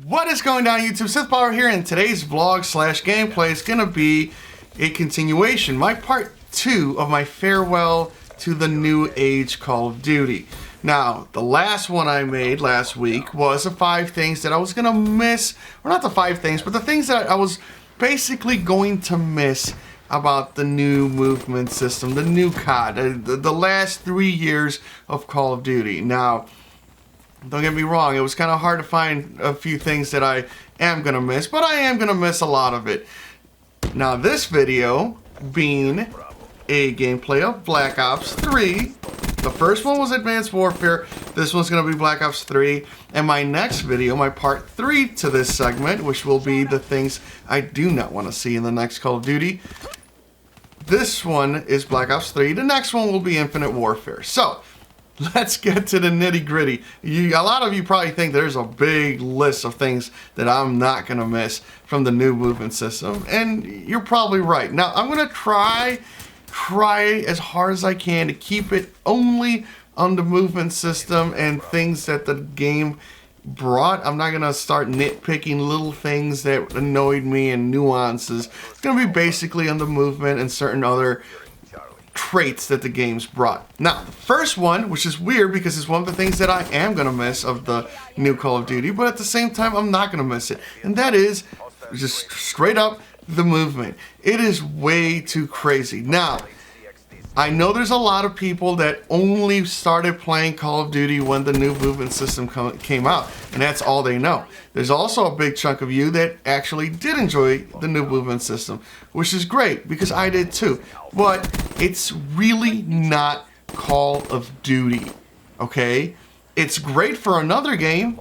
What is going down YouTube? Sith Bauer here, and today's vlog slash gameplay is going to be a continuation, my part 2 of my farewell to the new age Call of Duty. Now, the last one I made last week was the 5 things that I was going to miss, or not the 5 things, but the things that I was basically going to miss about the new movement system, the new COD, the last 3 years of Call of Duty. Now, don't get me wrong, it was kind of hard to find a few things that I am going to miss, but I am going to miss a lot of it. Now, this video being a gameplay of Black Ops 3. The first one was Advanced Warfare, this one's going to be Black Ops 3, and my next video, my part 3 to this segment, which will be the things I do not want to see in the next Call of Duty. This one is Black Ops 3, the next one will be Infinite Warfare. So, let's get to the nitty gritty. A lot of you probably think there's a big list of things that I'm not going to miss from the new movement system, and you're probably right. Now, I'm going to try as hard as I can to keep it only on the movement system and things that the game brought. I'm not going to start nitpicking little things that annoyed me and nuances. It's going to be basically on the movement and certain other traits that the game's brought. Now, the first one, which is weird because it's one of the things that I am going to miss of the new Call of Duty, but at the same time, I'm not going to miss it. And that is just straight up the movement. It is way too crazy. Now, I know there's a lot of people that only started playing Call of Duty when the new movement system came out, and that's all they know. There's also a big chunk of you that actually did enjoy the new movement system, which is great, because I did too. But it's really not Call of Duty, okay? It's great for another game,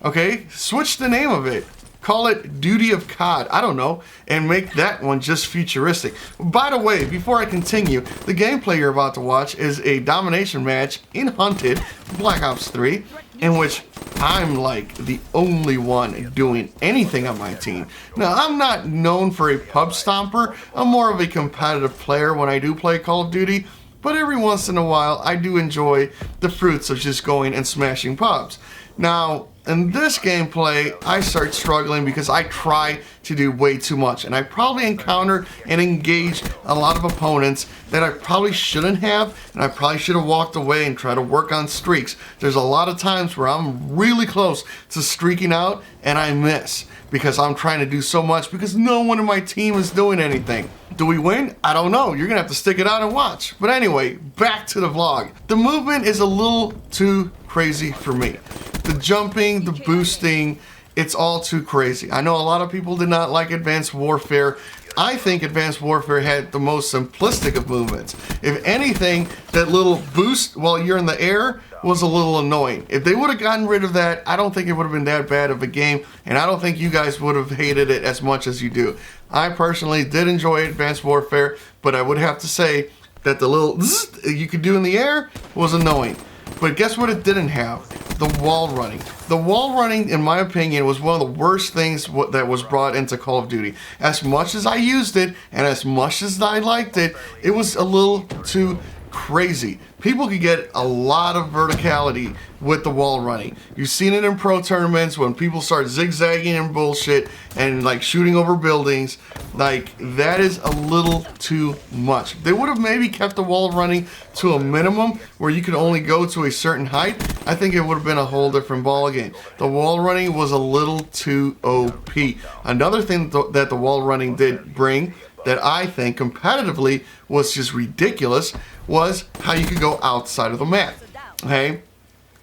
okay? Switch the name of it. Call it Duty of COD, I don't know, and make that one just futuristic. By the way, before I continue, the gameplay you're about to watch is a domination match in Hunted, Black Ops 3, in which I'm like the only one doing anything on my team. Now, I'm not known for a pub stomper, I'm more of a competitive player when I do play Call of Duty, but every once in a while I do enjoy the fruits of just going and smashing pubs. Now, in this gameplay, I start struggling because I try to do way too much, and I probably encounter and engage a lot of opponents that I probably shouldn't have, and I probably should have walked away and tried to work on streaks. There's a lot of times where I'm really close to streaking out and I miss because I'm trying to do so much because no one in my team is doing anything. Do we win? I don't know. You're gonna have to stick it out and watch. But anyway, back to the vlog. The movement is a little too crazy for me. The jumping, the boosting, it's all too crazy. I know a lot of people did not like Advanced Warfare. I think Advanced Warfare had the most simplistic of movements. If anything, that little boost while you're in the air was a little annoying. If they would have gotten rid of that, I don't think it would have been that bad of a game, and I don't think you guys would have hated it as much as you do. I personally did enjoy Advanced Warfare, but I would have to say that the little zzz you could do in the air was annoying. But guess what it didn't have? The wall running. The wall running, in my opinion, was one of the worst things that was brought into Call of Duty. As much as I used it, and as much as I liked it, it was a little too crazy. People could get a lot of verticality with the wall running. You've seen it in pro tournaments when people start zigzagging and bullshit and like shooting over buildings. Like, that is a little too much. They would have maybe kept the wall running to a minimum where you could only go to a certain height. I think it would have been a whole different ball game. The wall running was a little too OP. Another thing that the wall running did bring that I think competitively was just ridiculous was how you could go outside of the map. Okay?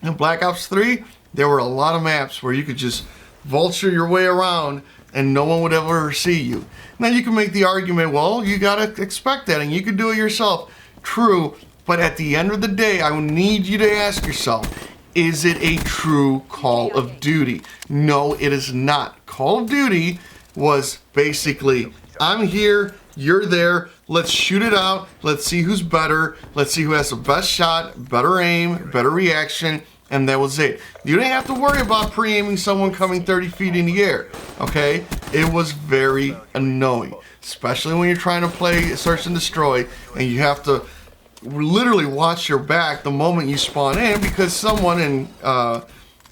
In Black Ops 3, there were a lot of maps where you could just vulture your way around and no one would ever see you. Now you can make the argument, well, you gotta expect that and you can do it yourself. True, but at the end of the day, I need you to ask yourself, is it a true Call of Duty? No, it is not. Call of Duty was basically, I'm here, you're there, let's shoot it out, let's see who's better, let's see who has the best shot, better aim, better reaction, and that was it. You didn't have to worry about pre-aiming someone coming 30 feet in the air, okay? It was very annoying, especially when you're trying to play Search and Destroy, and you have to literally watch your back the moment you spawn in because someone in,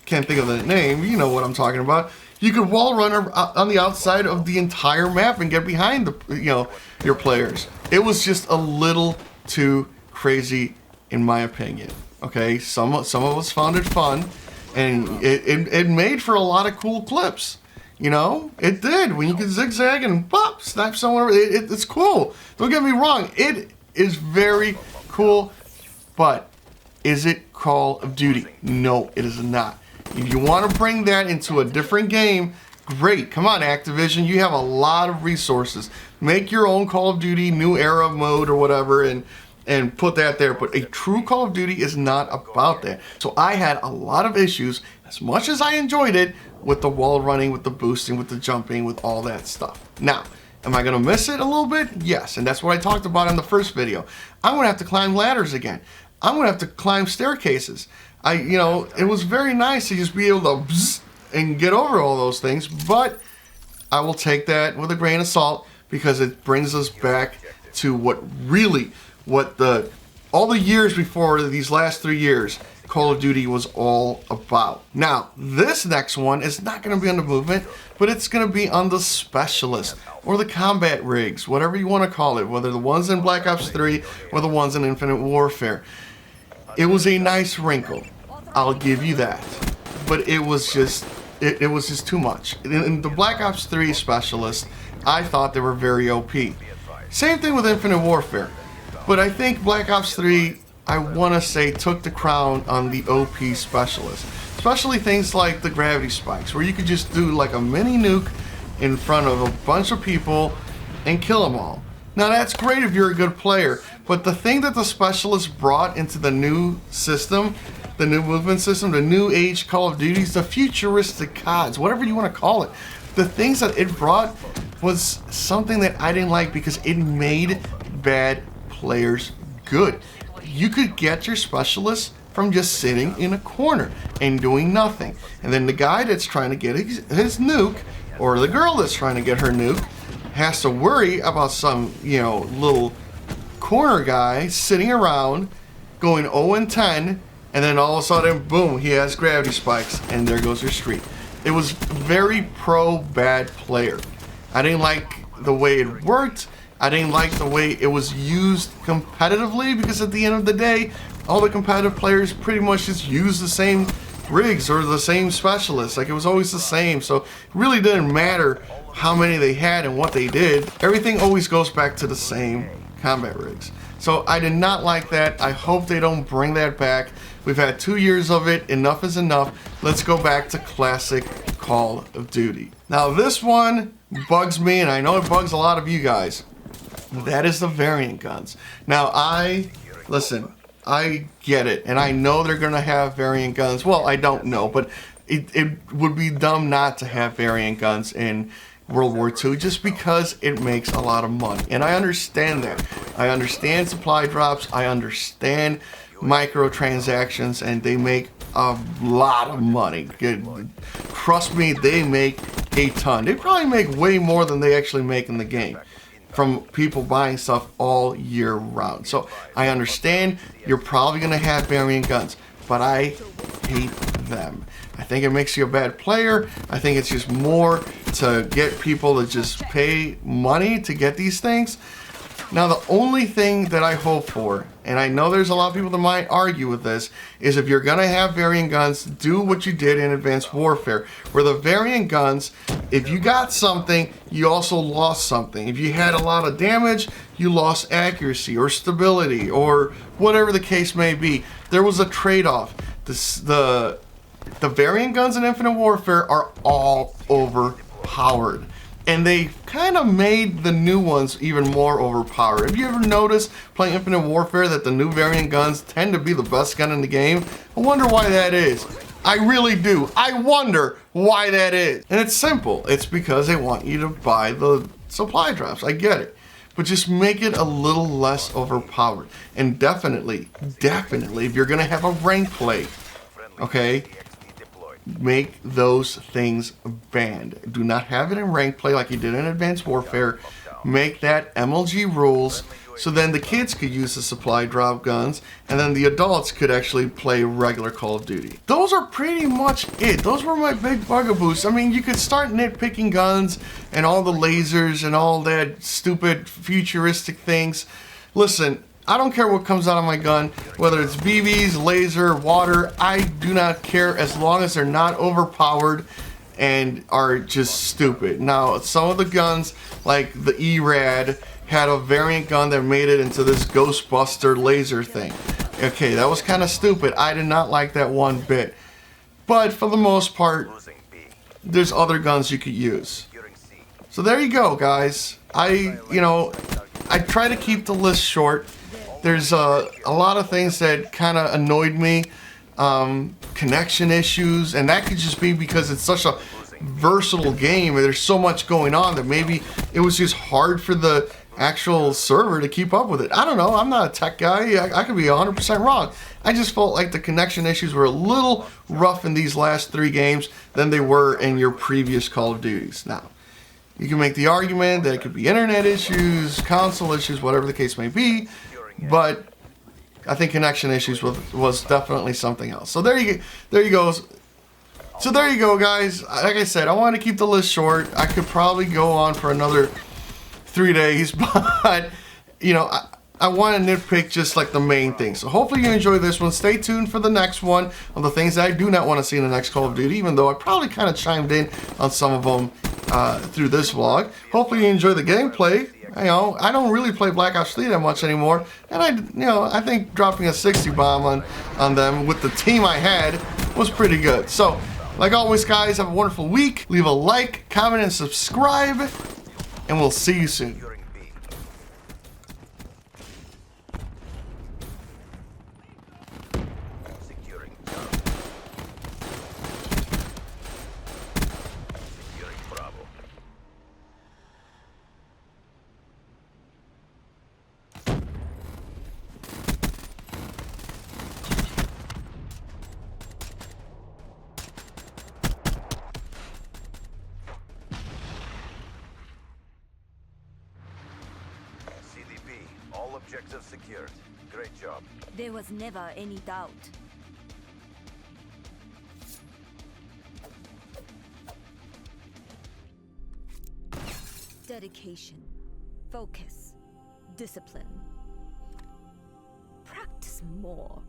can't think of the name, you know what I'm talking about, You could wall run on the outside of the entire map and get behind your players. It was just a little too crazy, in my opinion. Okay, some of us found it fun, and it made for a lot of cool clips. It did. When you can zigzag and pop, snipe someone, it's cool. Don't get me wrong, it is very cool, but is it Call of Duty? No, it is not. If you want to bring that into a different game, great. Come on, Activision, you have a lot of resources. Make your own Call of Duty New Era mode or whatever, and put that there. But a true Call of Duty is not about that. So I had a lot of issues, as much as I enjoyed it, with the wall running, with the boosting, with the jumping, with all that stuff. Now, am I going to miss it a little bit? Yes, and that's what I talked about in the first video. I'm going to have to climb ladders again. I'm going to have to climb staircases. It was very nice to just be able to bzz and get over all those things, but I will take that with a grain of salt, because it brings us back to all the years before these last 3 years, Call of Duty was all about. Now, this next one is not going to be on the movement, but it's going to be on the specialist, or the combat rigs, whatever you want to call it, whether the ones in Black Ops 3 or the ones in Infinite Warfare. It was a nice wrinkle, I'll give you that, but it was just too much. In the Black Ops 3 specialist, I thought they were very OP. Same thing with Infinite Warfare, but I think Black Ops 3, I want to say, took the crown on the OP specialist. Especially things like the gravity spikes, where you could just do like a mini nuke in front of a bunch of people and kill them all. Now that's great if you're a good player, but the thing that the specialist brought into the new system, the new movement system, the new age Call of Duties, the futuristic CODs, whatever you want to call it, the things that it brought was something that I didn't like, because it made bad players good. You could get your specialist from just sitting in a corner and doing nothing. And then the guy that's trying to get his nuke, or the girl that's trying to get her nuke, has to worry about some, little corner guy sitting around going 0 and 10, and then all of a sudden, boom, he has gravity spikes, and there goes your streak. It was very pro-bad player. I didn't like the way it worked. I didn't like the way it was used competitively, because at the end of the day, all the competitive players pretty much just used the same rigs or the same specialists. Like, it was always the same, so it really didn't matter how many they had and what they did. Everything always goes back to the same combat rigs. So I did not like that. I hope they don't bring that back. We've had 2 years of it. Enough is enough. Let's go back to classic Call of Duty. Now this one bugs me, and I know it bugs a lot of you guys. That is the variant guns. Now I get it, and I know they're gonna have variant guns. Well, I don't know, but it would be dumb not to have variant guns in World War II, just because it makes a lot of money. And I understand that. I understand supply drops. I understand microtransactions, and they make a lot of money. Trust me, they make a ton. They probably make way more than they actually make in the game, from people buying stuff all year round. So I understand you're probably gonna have variant guns, but I hate them. I think it makes you a bad player. I think it's just more to get people to just pay money to get these things. Now the only thing that I hope for, and I know there's a lot of people that might argue with this, is if you're gonna have variant guns, do what you did in Advanced Warfare, where the variant guns, if you got something, you also lost something. If you had a lot of damage, you lost accuracy or stability or whatever the case may be. There was a trade-off. The variant guns in Infinite Warfare are all overpowered. And they kind of made the new ones even more overpowered. Have you ever noticed playing Infinite Warfare that the new variant guns tend to be the best gun in the game? I wonder why that is. I really do. I wonder why that is. And it's simple. It's because they want you to buy the supply drops. I get it. But just make it a little less overpowered. And definitely, if you're going to have a rank play, okay, make those things banned. Do not have it in rank play like you did in Advanced Warfare. make that MLG rules so then the kids could use the supply drop guns and then the adults could actually play regular Call of Duty. Those are pretty much it. Those were my big bugaboos. I mean, you could start nitpicking guns and all the lasers and all that stupid futuristic things. Listen, I don't care what comes out of my gun, whether it's BBs, laser, water, I do not care as long as they're not overpowered and are just stupid. Now, some of the guns, like the E-Rad, had a variant gun that made it into this Ghostbuster laser thing. Okay, that was kind of stupid. I did not like that one bit. But for the most part, there's other guns you could use. So there you go, guys. I try to keep the list short. There's a lot of things that kind of annoyed me. Connection issues, and that could just be because it's such a versatile game and there's so much going on that maybe it was just hard for the actual server to keep up with it. I don't know. I'm not a tech guy. I could be 100% wrong. I just felt like the connection issues were a little rough in these last 3 games than they were in your previous Call of Duties. Now, you can make the argument that it could be internet issues, console issues, whatever the case may be, but I think connection issues was definitely something else. So there you go. So there you go, guys. Like I said, I want to keep the list short. I could probably go on for another 3 days, but I want to nitpick just like the main things. So hopefully you enjoy this one. Stay tuned for the next one of the things that I do not want to see in the next Call of Duty, even though I probably kind of chimed in on some of them through this vlog. Hopefully you enjoy the gameplay. I don't really play Black Ops 3 that much anymore, and I think dropping a 60 bomb on them with the team I had was pretty good. So, like always, guys, have a wonderful week. Leave a like, comment, and subscribe, and we'll see you soon. All objectives secured. Great job. There was never any doubt. Dedication, focus, discipline. Practice more.